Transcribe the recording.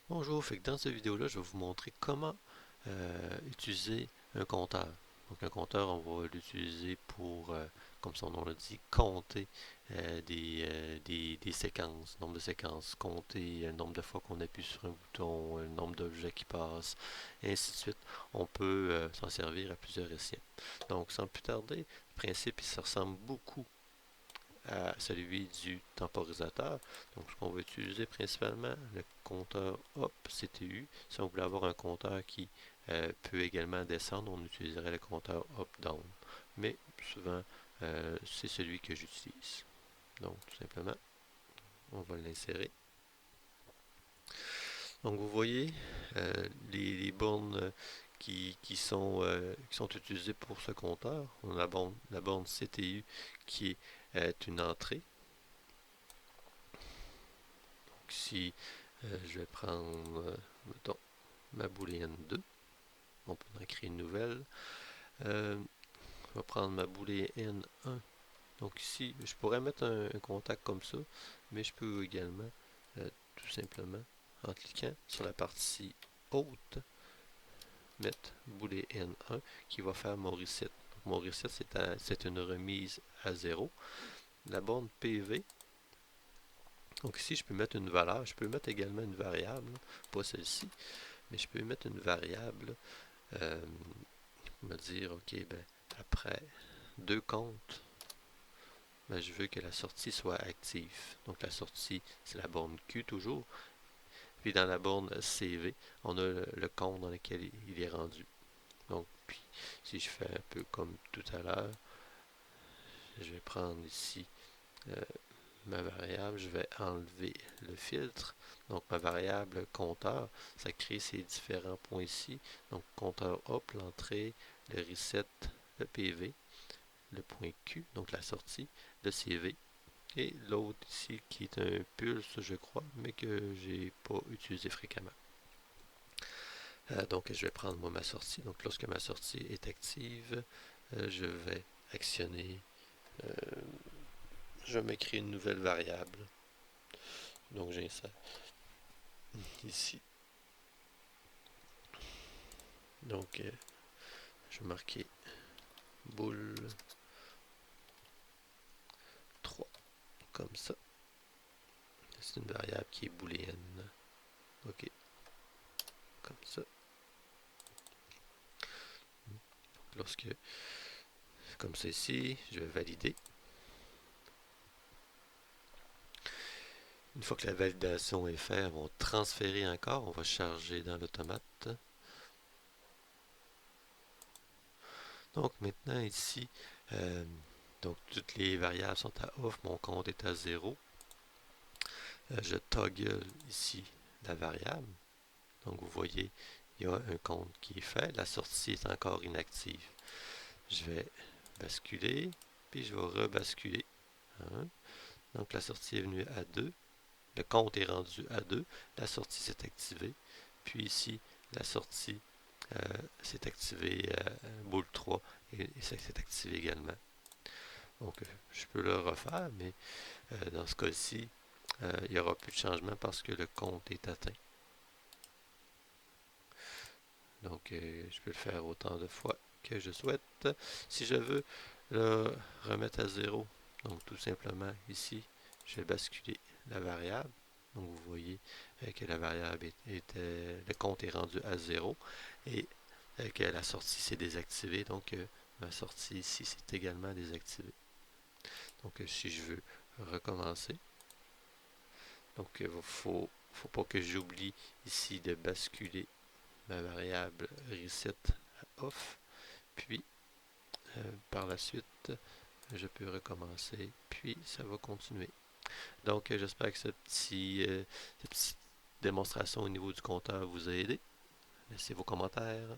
Bonjour, fait que dans cette vidéo-là, je vais vous montrer comment utiliser un compteur. Donc un compteur, on va l'utiliser pour, comme son nom le dit, compter des séquences, nombre de séquences, compter le nombre de fois qu'on appuie sur un bouton, le nombre d'objets qui passent, et ainsi de suite. On peut s'en servir à plusieurs escients. Donc sans plus tarder, le principe, il se ressemble beaucoup à celui du temporisateur. Donc, ce qu'on va utiliser principalement, le compteur up CTU. Si on voulait avoir un compteur qui peut également descendre, on utiliserait le compteur up down. Mais souvent, c'est celui que j'utilise. Donc, tout simplement, on va l'insérer. Donc, vous voyez les bornes qui sont utilisées pour ce compteur. On a la borne CTU qui est une entrée. Ici, je vais prendre, mettons, ma booléenne 2. On peut en créer une nouvelle. Je vais prendre ma booléenne 1. Donc ici, je pourrais mettre un contact comme ça, mais je peux également, tout simplement, en cliquant sur la partie haute, mettre booléenne 1 qui va faire mon reset. Donc, mon reset, c'est une remise à 0. La borne PV, donc ici, je peux mettre une valeur. Je peux mettre également une variable, pas celle-ci, mais je peux mettre une variable, euh, me dire, ok, ben, après deux comptes, ben, je veux que la sortie soit active. Donc la sortie, c'est la borne Q toujours. Puis dans la borne CV, on a le compte dans lequel il est rendu. Donc, puis, si je fais un peu comme tout à l'heure, je vais prendre ici euh, ma variable, je vais enlever le filtre. Donc ma variable compteur, ça crée ces différents points ici. Donc compteur up, l'entrée, le reset, le PV, le point Q, donc la sortie, le CV, et l'autre ici qui est un pulse, je crois, mais que j'ai pas utilisé fréquemment. Donc je vais prendre moi ma sortie. Donc lorsque ma sortie est active, je vais actionner, euh, je vais me créer une nouvelle variable. Donc j'insère ici. Donc je vais marquer boule 3 comme ça. C'est une variable qui est booléenne. Ok, comme ça. Lorsque, comme ça ici, je vais valider. Une fois que la validation est faite, on va transférer encore, on va charger dans l'automate. Donc maintenant ici, euh, donc toutes les variables sont à off, mon compte est à 0. Je toggle ici la variable. Donc vous voyez, il y a un compte qui est fait, la sortie est encore inactive. Je vais basculer, puis je vais rebasculer. Hein. Donc la sortie est venue à 2, le compte est rendu à 2, la sortie s'est activée, puis ici, la sortie s'est activée boule 3 et ça s'est activé également. Donc je peux le refaire, mais dans ce cas-ci, il n'y aura plus de changement parce que le compte est atteint. Donc je peux le faire autant de fois que je souhaite. Si je veux le remettre à 0, donc tout simplement ici, je vais basculer la variable. Donc vous voyez que la variable le compte est rendu à 0 et que la sortie s'est désactivée. Donc ma sortie ici c'est également désactivée. Donc si je veux recommencer, donc faut pas que j'oublie ici de basculer ma variable reset à off. Puis par la suite, je peux recommencer, puis ça va continuer. Donc, j'espère que cette petite démonstration au niveau du compteur vous a aidé. Laissez vos commentaires.